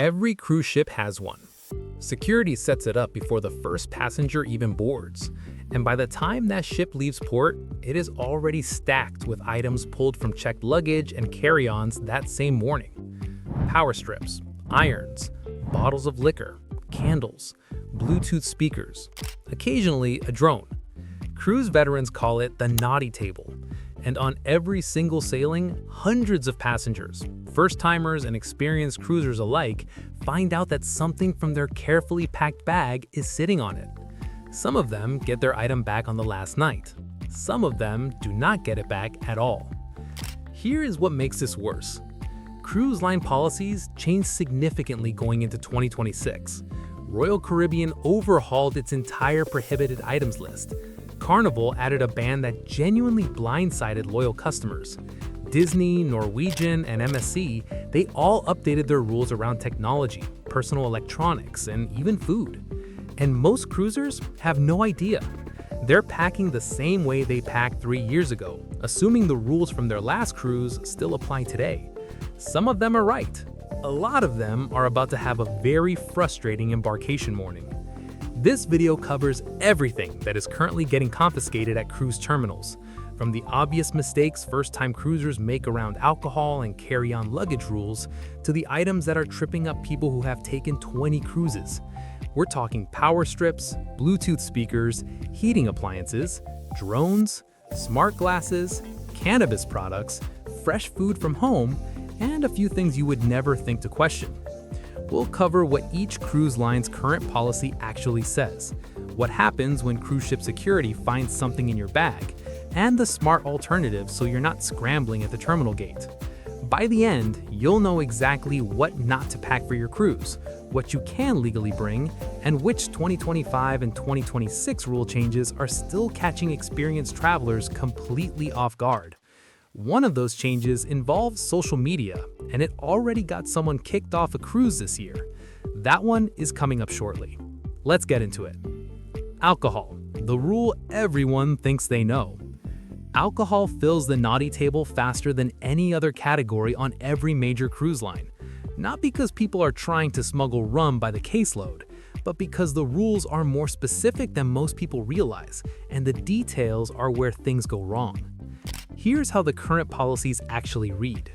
Every cruise ship has one. Security sets it up before the first passenger even boards, and by the time that ship leaves port, it is already stacked with items pulled from checked luggage and carry-ons that same morning. Power strips, irons, bottles of liquor, candles, Bluetooth speakers, occasionally a drone. Cruise veterans call it the naughty table, and on every single sailing, hundreds of passengers, first-timers and experienced cruisers alike, find out that something from their carefully packed bag is sitting on it. Some of them get their item back on the last night. Some of them do not get it back at all. Here is what makes this worse. Cruise line policies changed significantly going into 2026. Royal Caribbean overhauled its entire prohibited items list. Carnival added a ban that genuinely blindsided loyal customers. Disney, Norwegian, and MSC, they all updated their rules around technology, personal electronics, and even food. And most cruisers have no idea. They're packing the same way they packed 3 years ago, assuming the rules from their last cruise still apply today. Some of them are right. A lot of them are about to have a very frustrating embarkation morning. This video covers everything that is currently getting confiscated at cruise terminals, from the obvious mistakes first-time cruisers make around alcohol and carry-on luggage rules, to the items that are tripping up people who have taken 20 cruises. We're talking power strips, Bluetooth speakers, heating appliances, drones, smart glasses, cannabis products, fresh food from home, and a few things you would never think to question. We'll cover what each cruise line's current policy actually says, what happens when cruise ship security finds something in your bag, and the smart alternatives so you're not scrambling at the terminal gate. By the end, you'll know exactly what not to pack for your cruise, what you can legally bring, and which 2025 and 2026 rule changes are still catching experienced travelers completely off guard. One of those changes involves social media, and it already got someone kicked off a cruise this year. That one is coming up shortly. Let's get into it. Alcohol, the rule everyone thinks they know. Alcohol fills the naughty table faster than any other category on every major cruise line. Not because people are trying to smuggle rum by the caseload, but because the rules are more specific than most people realize, and the details are where things go wrong. Here's how the current policies actually read.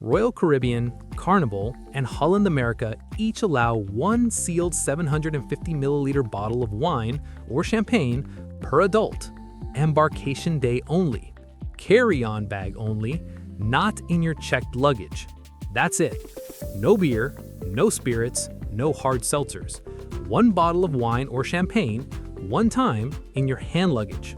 Royal Caribbean, Carnival, and Holland America each allow one sealed 750 milliliter bottle of wine or champagne per adult, embarkation day only, carry-on bag only, not in your checked luggage. That's it. No beer, no spirits, no hard seltzers. One bottle of wine or champagne, one time, in your hand luggage.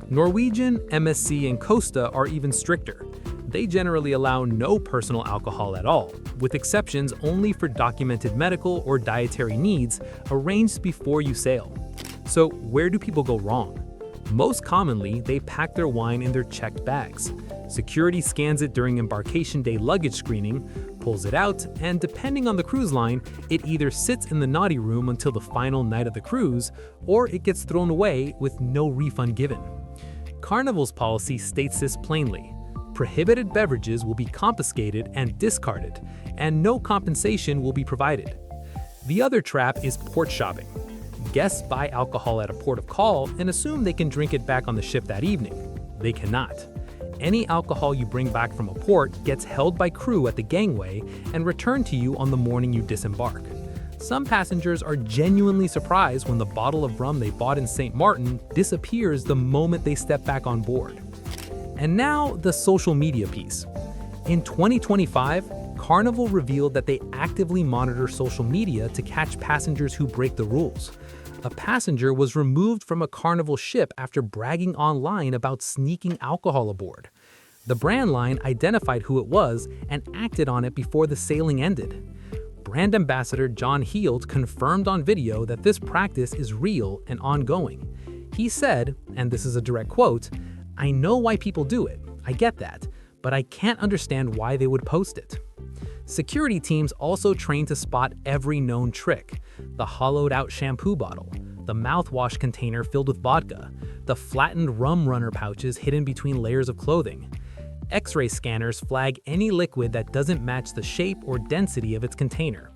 Norwegian, MSC, and Costa are even stricter. They generally allow no personal alcohol at all, with exceptions only for documented medical or dietary needs arranged before you sail. So where do people go wrong? Most commonly, they pack their wine in their checked bags. Security scans it during embarkation day luggage screening, pulls it out, and depending on the cruise line, it either sits in the naughty room until the final night of the cruise, or it gets thrown away with no refund given. Carnival's policy states this plainly. Prohibited beverages will be confiscated and discarded, and no compensation will be provided. The other trap is port shopping. Guests buy alcohol at a port of call and assume they can drink it back on the ship that evening. They cannot. Any alcohol you bring back from a port gets held by crew at the gangway and returned to you on the morning you disembark. Some passengers are genuinely surprised when the bottle of rum they bought in St. Martin disappears the moment they step back on board. And now, the social media piece. In 2025, Carnival revealed that they actively monitor social media to catch passengers who break the rules. A passenger was removed from a Carnival ship after bragging online about sneaking alcohol aboard. The brand line identified who it was and acted on it before the sailing ended. Brand ambassador John Heald confirmed on video that this practice is real and ongoing. He said, and this is a direct quote, "I know why people do it, I get that, but I can't understand why they would post it." Security teams also train to spot every known trick: the hollowed-out shampoo bottle, the mouthwash container filled with vodka, the flattened rum runner pouches hidden between layers of clothing. X-ray scanners flag any liquid that doesn't match the shape or density of its container.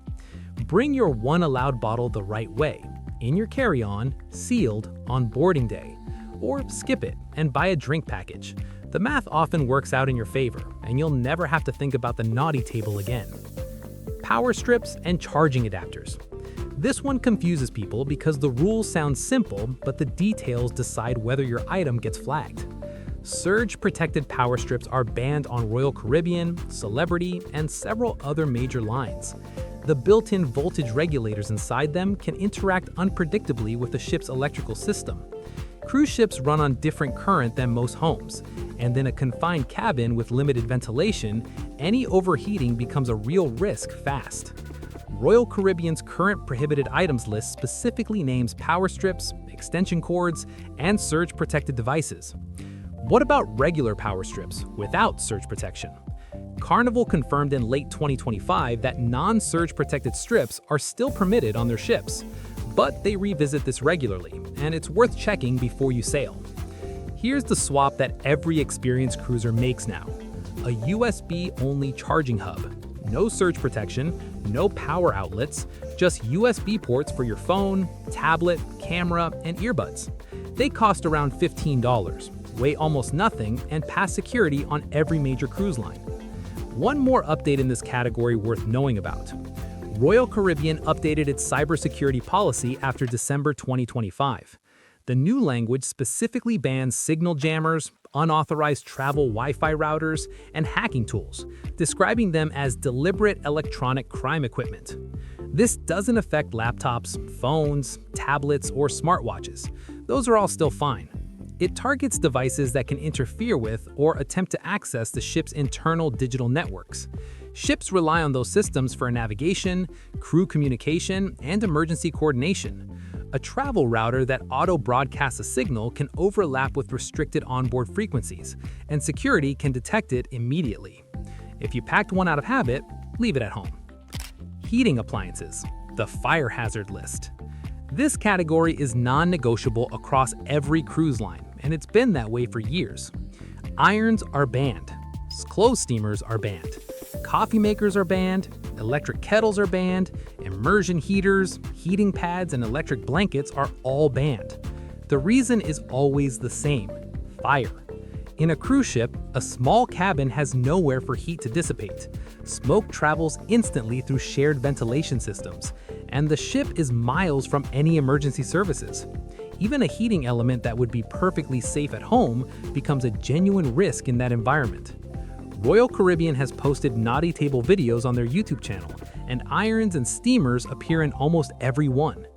Bring your one allowed bottle the right way, in your carry-on, sealed, on boarding day. Or skip it and buy a drink package. The math often works out in your favor, and you'll never have to think about the naughty table again. Power strips and charging adapters. This one confuses people because the rules sound simple, but the details decide whether your item gets flagged. Surge-protected power strips are banned on Royal Caribbean, Celebrity, and several other major lines. The built-in voltage regulators inside them can interact unpredictably with the ship's electrical system. Cruise ships run on different current than most homes, and in a confined cabin with limited ventilation, any overheating becomes a real risk fast. Royal Caribbean's current prohibited items list specifically names power strips, extension cords, and surge-protected devices. What about regular power strips without surge protection? Carnival confirmed in late 2025 that non-surge protected strips are still permitted on their ships, but they revisit this regularly, and it's worth checking before you sail. Here's the swap that every experienced cruiser makes now: a USB-only charging hub. No surge protection, no power outlets, just USB ports for your phone, tablet, camera, and earbuds. They cost around $15, weigh almost nothing, and pass security on every major cruise line. One more update in this category worth knowing about. Royal Caribbean updated its cybersecurity policy after December 2025. The new language specifically bans signal jammers, unauthorized travel Wi-Fi routers, and hacking tools, describing them as deliberate electronic crime equipment. This doesn't affect laptops, phones, tablets, or smartwatches. Those are all still fine. It targets devices that can interfere with or attempt to access the ship's internal digital networks. Ships rely on those systems for navigation, crew communication, and emergency coordination. A travel router that auto-broadcasts a signal can overlap with restricted onboard frequencies, and security can detect it immediately. If you packed one out of habit, leave it at home. Heating appliances, the fire hazard list. This category is non-negotiable across every cruise line, and it's been that way for years. Irons are banned. Clothes steamers are banned. Coffee makers are banned. Electric kettles are banned. Immersion heaters, heating pads, and electric blankets are all banned. The reason is always the same: fire. In a cruise ship, a small cabin has nowhere for heat to dissipate. Smoke travels instantly through shared ventilation systems, and the ship is miles from any emergency services. Even a heating element that would be perfectly safe at home becomes a genuine risk in that environment. Royal Caribbean has posted naughty table videos on their YouTube channel, and irons and steamers appear in almost every one.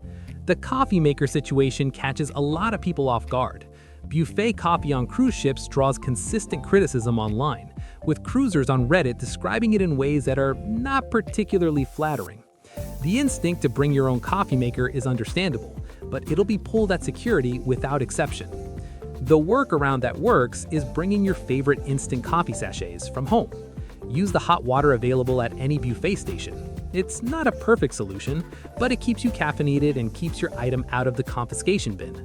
The coffee maker situation catches a lot of people off guard. Buffet coffee on cruise ships draws consistent criticism online, with cruisers on Reddit describing it in ways that are not particularly flattering. The instinct to bring your own coffee maker is understandable, but it'll be pulled at security without exception. The workaround that works is bringing your favorite instant coffee sachets from home. Use the hot water available at any buffet station. It's not a perfect solution, but it keeps you caffeinated and keeps your item out of the confiscation bin.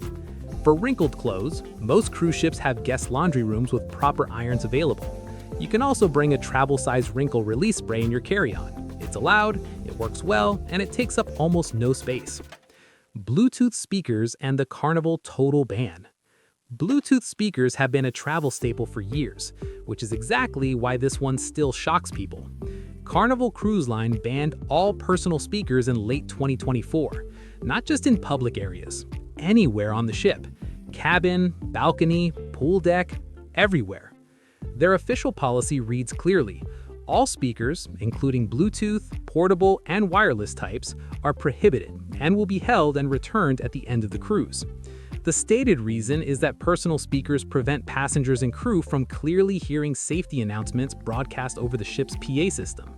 For wrinkled clothes, most cruise ships have guest laundry rooms with proper irons available. You can also bring a travel-size wrinkle release spray in your carry-on. It's allowed, it works well, and it takes up almost no space. Bluetooth speakers and the Carnival total ban. Bluetooth speakers have been a travel staple for years, which is exactly why this one still shocks people. Carnival Cruise Line banned all personal speakers in late 2024, not just in public areas, anywhere on the ship. Cabin, balcony, pool deck, everywhere. Their official policy reads clearly: all speakers, including Bluetooth, portable, and wireless types, are prohibited and will be held and returned at the end of the cruise. The stated reason is that personal speakers prevent passengers and crew from clearly hearing safety announcements broadcast over the ship's PA system.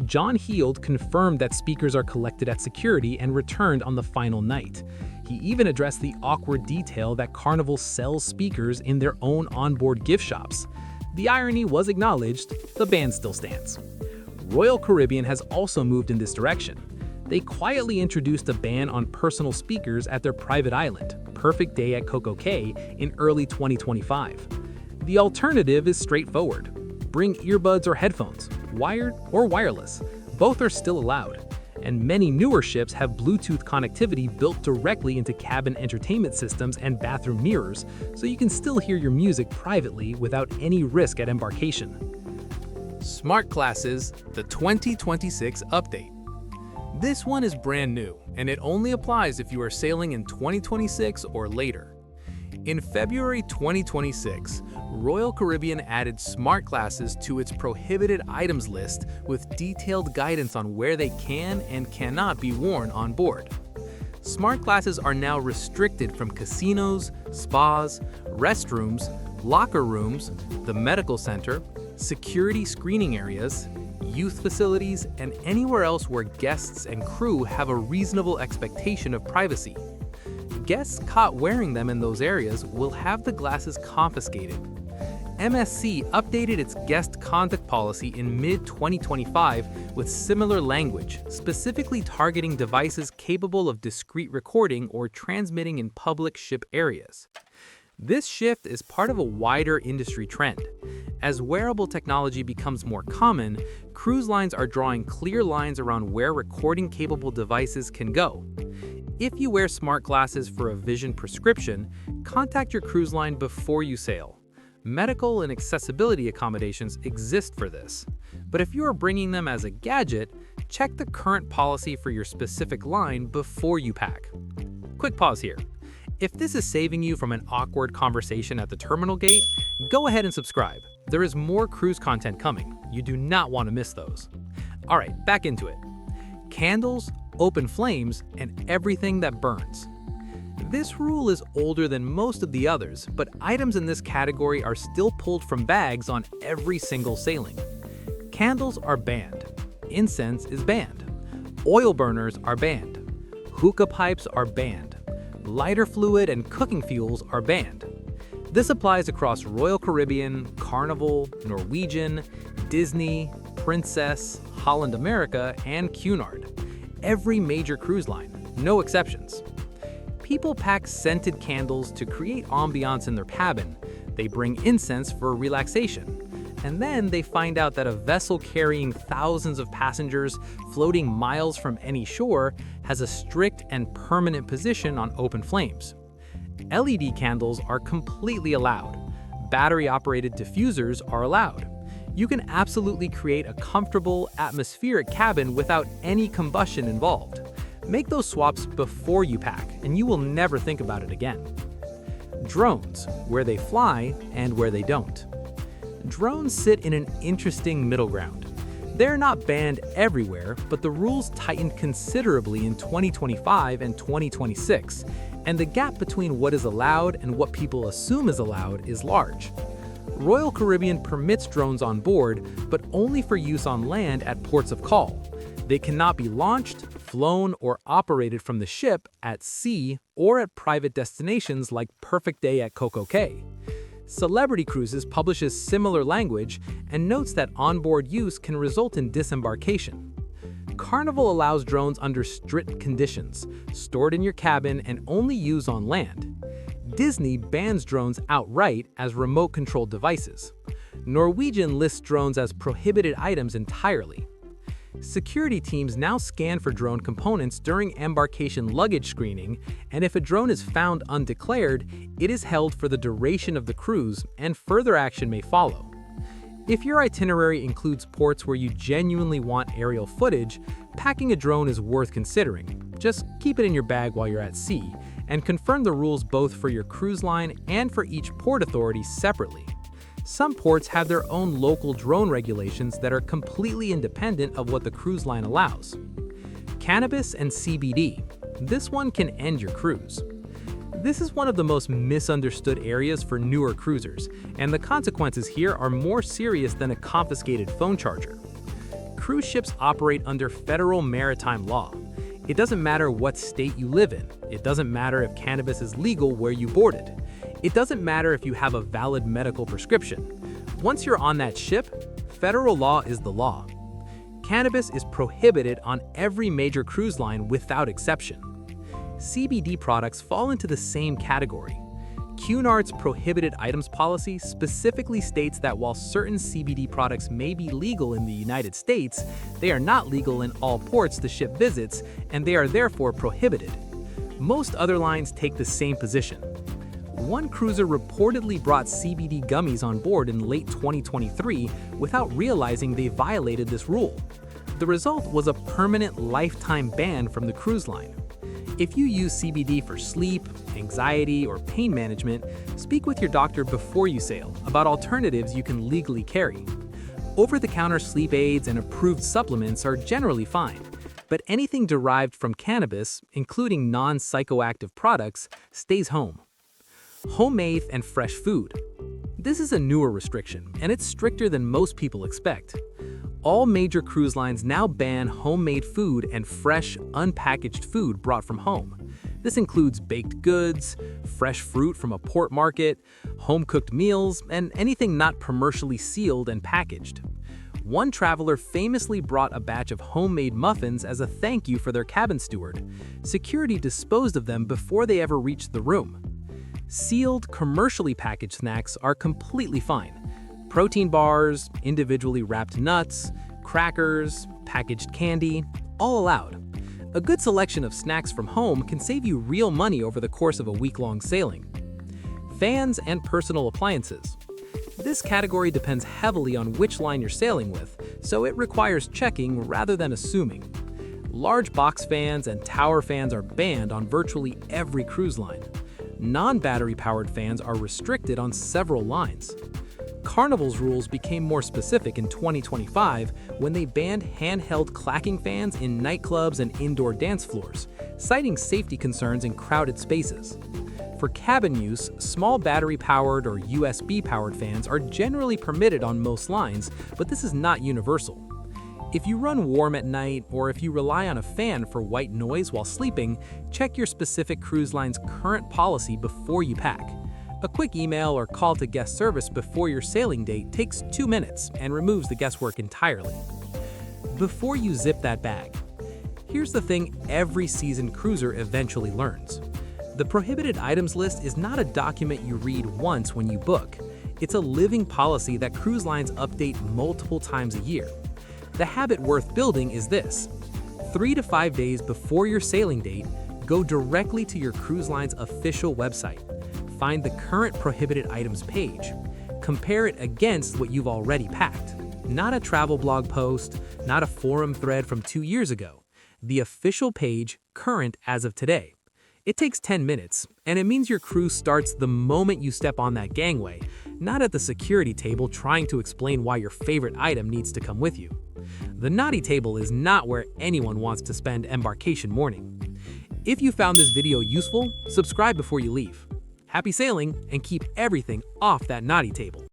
John Heald confirmed that speakers are collected at security and returned on the final night. He even addressed the awkward detail that Carnival sells speakers in their own onboard gift shops. The irony was acknowledged, the ban still stands. Royal Caribbean has also moved in this direction. They quietly introduced a ban on personal speakers at their private island, Perfect Day at Coco Cay, in early 2025. The alternative is straightforward. Bring earbuds or headphones, wired or wireless. Both are still allowed. and many newer ships have Bluetooth connectivity built directly into cabin entertainment systems and bathroom mirrors, so you can still hear your music privately without any risk at embarkation. Smart Classes, the 2026 update. This one is brand new, and it only applies if you are sailing in 2026 or later. In February 2026, Royal Caribbean added smart classes to its prohibited items list with detailed guidance on where they can and cannot be worn on board. Smart classes are now restricted from casinos, spas, restrooms, locker rooms, the medical center, security screening areas, youth facilities, and anywhere else where guests and crew have a reasonable expectation of privacy. Guests caught wearing them in those areas will have the glasses confiscated. MSC updated its guest conduct policy in mid-2025 with similar language, specifically targeting devices capable of discreet recording or transmitting in public ship areas. This shift is part of a wider industry trend. As wearable technology becomes more common, cruise lines are drawing clear lines around where recording-capable devices can go. If you wear smart glasses for a vision prescription, contact your cruise line before you sail. Medical and accessibility accommodations exist for this. But if you are bringing them as a gadget, check the current policy for your specific line before you pack. Quick pause here. If this is saving you from an awkward conversation at the terminal gate, go ahead and subscribe. There is more cruise content coming. You do not want to miss those. All right, back into it. Candles, open flames, and everything that burns. This rule is older than most of the others, but items in this category are still pulled from bags on every single sailing. Candles are banned. Incense is banned. Oil burners are banned. Hookah pipes are banned. Lighter fluid and cooking fuels are banned. This applies across Royal Caribbean, Carnival, Norwegian, Disney, Princess, Holland America, and Cunard. Every major cruise line, no exceptions. People pack scented candles to create ambiance in their cabin. They bring incense for relaxation. And then they find out that a vessel carrying thousands of passengers floating miles from any shore has a strict and permanent position on open flames. LED candles are completely allowed. Battery-operated diffusers are allowed. You can absolutely create a comfortable, atmospheric cabin without any combustion involved. Make those swaps before you pack, and you will never think about it again. Drones, where they fly and where they don't. Drones sit in an interesting middle ground. They're not banned everywhere, but the rules tightened considerably in 2025 and 2026, and the gap between what is allowed and what people assume is allowed is large. Royal Caribbean permits drones on board, but only for use on land at ports of call. They cannot be launched, flown, or operated from the ship at sea or at private destinations like Perfect Day at Coco Cay. Celebrity Cruises publishes similar language and notes that onboard use can result in disembarkation. Carnival allows drones under strict conditions, stored in your cabin and only used on land. Disney bans drones outright as remote-controlled devices. Norwegian lists drones as prohibited items entirely. Security teams now scan for drone components during embarkation luggage screening, and if a drone is found undeclared, it is held for the duration of the cruise, and further action may follow. If your itinerary includes ports where you genuinely want aerial footage, packing a drone is worth considering. Just keep it in your bag while you're at sea, and confirm the rules both for your cruise line and for each port authority separately. Some ports have their own local drone regulations that are completely independent of what the cruise line allows. Cannabis and CBD. This one can end your cruise. This is one of the most misunderstood areas for newer cruisers, and the consequences here are more serious than a confiscated phone charger. Cruise ships operate under federal maritime law. It doesn't matter what state you live in. It doesn't matter if cannabis is legal where you boarded. It doesn't matter if you have a valid medical prescription. Once you're on that ship, federal law is the law. Cannabis is prohibited on every major cruise line without exception. CBD products fall into the same category. Cunard's prohibited items policy specifically states that while certain CBD products may be legal in the United States, they are not legal in all ports the ship visits, and they are therefore prohibited. Most other lines take the same position. One cruiser reportedly brought CBD gummies on board in late 2023 without realizing they violated this rule. The result was a permanent lifetime ban from the cruise line. If you use CBD for sleep, anxiety, or pain management, speak with your doctor before you sail about alternatives you can legally carry. Over-the-counter sleep aids and approved supplements are generally fine, but anything derived from cannabis, including non-psychoactive products, stays home. Homemade and fresh food. This is a newer restriction, and it's stricter than most people expect. All major cruise lines now ban homemade food and fresh, unpackaged food brought from home. This includes baked goods, fresh fruit from a port market, home-cooked meals, and anything not commercially sealed and packaged. One traveler famously brought a batch of homemade muffins as a thank you for their cabin steward. Security disposed of them before they ever reached the room. Sealed, commercially packaged snacks are completely fine. Protein bars, individually wrapped nuts, crackers, packaged candy, all allowed. A good selection of snacks from home can save you real money over the course of a week-long sailing. Fans and personal appliances. This category depends heavily on which line you're sailing with, so it requires checking rather than assuming. Large box fans and tower fans are banned on virtually every cruise line. Non-battery powered fans are restricted on several lines. Carnival's rules became more specific in 2025 when they banned handheld clacking fans in nightclubs and indoor dance floors, citing safety concerns in crowded spaces. For cabin use, small battery-powered or USB-powered fans are generally permitted on most lines, but this is not universal. If you run warm at night or if you rely on a fan for white noise while sleeping, check your specific cruise line's current policy before you pack. A quick email or call to guest service before your sailing date takes 2 minutes and removes the guesswork entirely. Before you zip that bag, here's the thing every seasoned cruiser eventually learns. The prohibited items list is not a document you read once when you book. It's a living policy that cruise lines update multiple times a year. The habit worth building is this: 3 to 5 days before your sailing date, go directly to your cruise line's official website. Find the current prohibited items page. Compare it against what you've already packed. Not a travel blog post, not a forum thread from 2 years ago. The official page, current as of today. It takes 10 minutes, and it means your cruise starts the moment you step on that gangway, not at the security table trying to explain why your favorite item needs to come with you. The naughty table is not where anyone wants to spend embarkation morning. If you found this video useful, subscribe before you leave. Happy sailing, and keep everything off that naughty table.